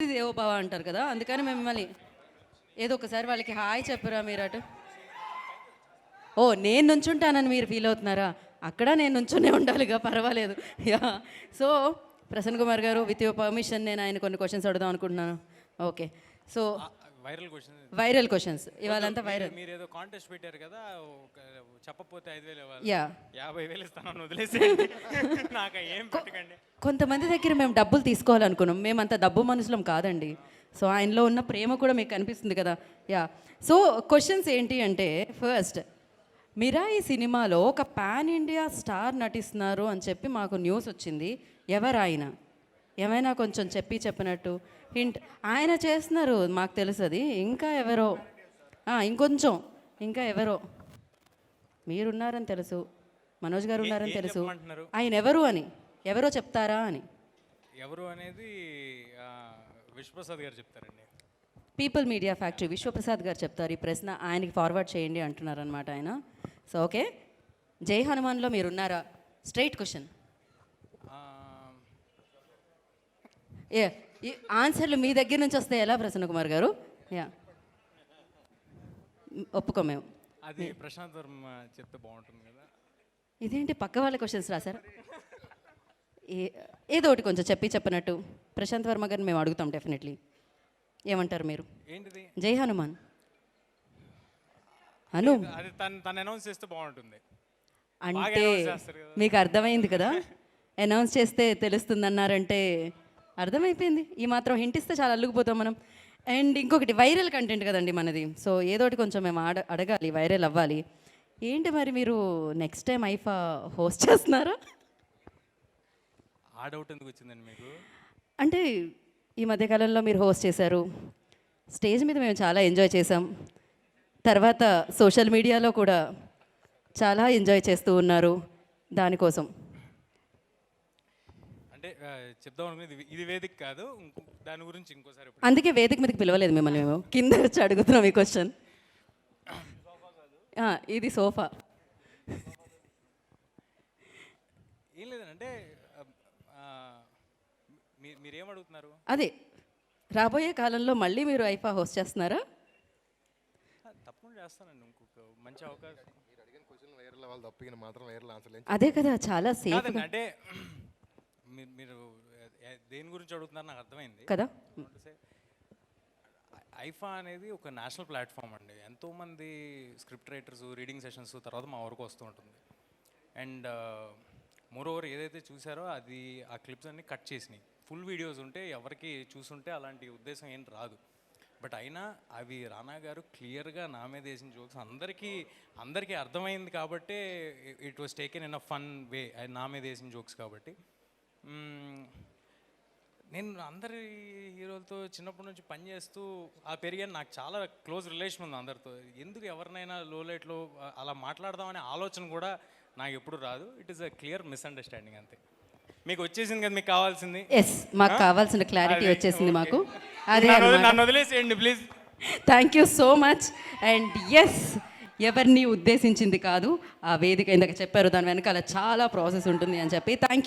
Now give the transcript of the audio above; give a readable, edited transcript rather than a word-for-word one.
దేవో భవ అంటారు కదా, అందుకని మిమ్మల్ని ఏదో ఒకసారి వాళ్ళకి హాయ్ చెప్పరా మీరు అటు. ఓ నేను నుంచుంటానని మీరు ఫీల్ అవుతున్నారా? అక్కడ నేను నుంచునే ఉండాలిగా, పర్వాలేదు. యా. సో ప్రసన్న కుమార్ గారు, విత్ యువర్ పర్మిషన్ నేను ఆయన కొన్ని క్వశ్చన్స్ అడుగుదాం అనుకుంటున్నాను. ఓకే. సో వైరల్ క్వశ్చన్స్ ఇవాళంతా వైరల్. మీరు ఏదో కాంటెస్ట్ పెట్టారు కదా, చెప్పకపోతే 5,000 ఇవ్వాలి. యా 50,000 ఇస్తాను, వదిలేసి నాకు ఏం పెట్టకండి. కొంతమంది దగ్గర మేము డబ్బులు తీసుకోవాలనుకున్నాం, మేము అంత డబ్బు మనుషులం కాదండి. సో ఆయనలో ఉన్న ప్రేమ కూడా మీకు కనిపిస్తుంది కదా. యా. సో క్వశ్చన్స్ ఏంటి అంటే, ఫస్ట్ మిరాయి సినిమాలో ఒక పాన్ ఇండియా స్టార్ నటిస్తున్నారు అని చెప్పి మాకు న్యూస్ వచ్చింది. ఎవరు ఆయన? ఏమైనా కొంచెం చెప్పినట్టు హింట్. ఆయన చేస్తున్నారు మాకు తెలుసు అది. ఇంకా ఎవరో, ఇంకొంచెం, ఇంకా ఎవరో మీరున్నారని తెలుసు, మనోజ్ గారు ఉన్నారని తెలుసు. ఆయన ఎవరు అని, ఎవరో చెప్తారా అని. ఎవరు అనేది విశ్వప్రసాద్ గారు చెప్తారండి. పీపుల్ మీడియా ఫ్యాక్టరీ విశ్వప్రసాద్ గారు చెప్తారు. ఈ ప్రశ్న ఆయనకి ఫార్వర్డ్ చేయండి అంటున్నారనమాట ఆయన. సో ఓకే, జై హనుమాన్లో మీరున్నారా? Straight question. ఏ ఈ ఆన్సర్లు మీ దగ్గర నుంచి వస్తాయి ఎలా ప్రసన్న కుమార్ గారు? యా, ఒప్పుకో మేము. అది ప్రశాంత్ వర్మ చెప్తే బాగుంటుంది కదా. ఇదేంటి పక్క వాళ్ళ క్వశ్చన్స్ రాశారా? ఏదో ఒకటి కొంచెం చెప్పినట్టు ప్రశాంత్ వర్మ గారిని మేము అడుగుతాం డెఫినెట్లీ. ఏమంటారు మీరు? ఏంటిది? జై హనుమాన్ అను, అది తను అనౌన్స్ చేస్తే బాగుంటుంది అంటే మీకు అర్థమైంది కదా. అనౌన్స్ చేస్తే తెలుస్తుందన్నారంటే అర్థమైపోయింది. ఈ మాత్రం హింట్ ఇస్తే చాలా అల్లుకుపోతాం మనం. అండ్ ఇంకొకటి వైరల్ కంటెంట్ కదండి మనది. సో ఏదోటి కొంచెం మేము అడగాలి, వైరల్ అవ్వాలి. ఏంటి మరి మీరు నెక్స్ట్ టైం ఐఫా హోస్ట్ చేస్తున్నారా? ఆ డౌట్ ఎందుకు వచ్చిందండి మీకు? అంటే ఈ మధ్యకాలంలో మీరు హోస్ట్ చేశారు, స్టేజ్ మీద మేము చాలా ఎంజాయ్ చేసాం. తర్వాత సోషల్ మీడియాలో కూడా చాలా ఎంజాయ్ చేస్తూ ఉన్నారు. దానికోసం అంటే చెప్దాం అనుకునేది ఇది వేదిక కాదు, దాని గురించి ఇంకోసారి. అందుకే వేదిక మీదకి పిలవలేదు మిమ్మల్ని, మేము కింద వచ్చి అడుగుతున్నాం ఈ క్వశ్చన్. ఇది సోఫా. ఏం లేదంటే మీరేం అడుగుతున్నారు? అదే రాబోయే కాలంలో మళ్ళీ మీరు ఐఫా హోస్ట్ చేస్తున్నారా? తప్పకుండా చేస్తానండి, ఇంకొక మంచి అవకాశం. అదే కదా, చాలా సేఫ్ అంటే మీరు దేని గురించి అడుగుతున్నారు నాకు అర్థమైంది కదా. ఐఫా అనేది ఒక నేషనల్ ప్లాట్ఫామ్ అండి. ఎంతోమంది స్క్రిప్ట్ రైటర్స్, రీడింగ్ సెషన్స్ తర్వాత మా వరకు వస్తూ ఉంటుంది. అండ్ మోర్ ఓవర్ ఏదైతే చూసారో అది ఆ క్లిప్స్ అన్ని కట్ చేసినాయి. ఫుల్ వీడియోస్ ఉంటే ఎవరికి చూసుంటే అలాంటి ఉద్దేశం ఏం రాదు. బట్ అయినా అవి రానా గారు క్లియర్గా నా మీద వేసిన జోక్స్ అందరికీ అర్థమైంది కాబట్టి it was taken in a fun way. అది నా మీద వేసిన జోక్స్ కాబట్టి. నేను అందరి హీరోలతో చిన్నప్పటి నుంచి పనిచేస్తూ పెరిగాను. నాకు చాలా క్లోజ్ రిలేషన్ ఉంది అందరితో. ఎందుకు ఎవరినైనా లో లైట్లో అలా మాట్లాడదామనే ఆలోచన కూడా నాకు ఎప్పుడు రాదు. It is a clear misunderstanding అంతే. మీకు వచ్చేసింది కదా మీకు కావాల్సింది. ఎస్, మాకు కావాల్సిన క్లారిటీ వచ్చేసింది మాకు. అదే నన్ను వదిలేసేయండి please. Thank you so much. And yes, ఎవరిని ఉద్దేశించింది కాదు ఆ వేదిక. ఇందాక చెప్పారు దాని వెనకాల చాలా ప్రాసెస్ ఉంటుంది అని చెప్పి. Thank you.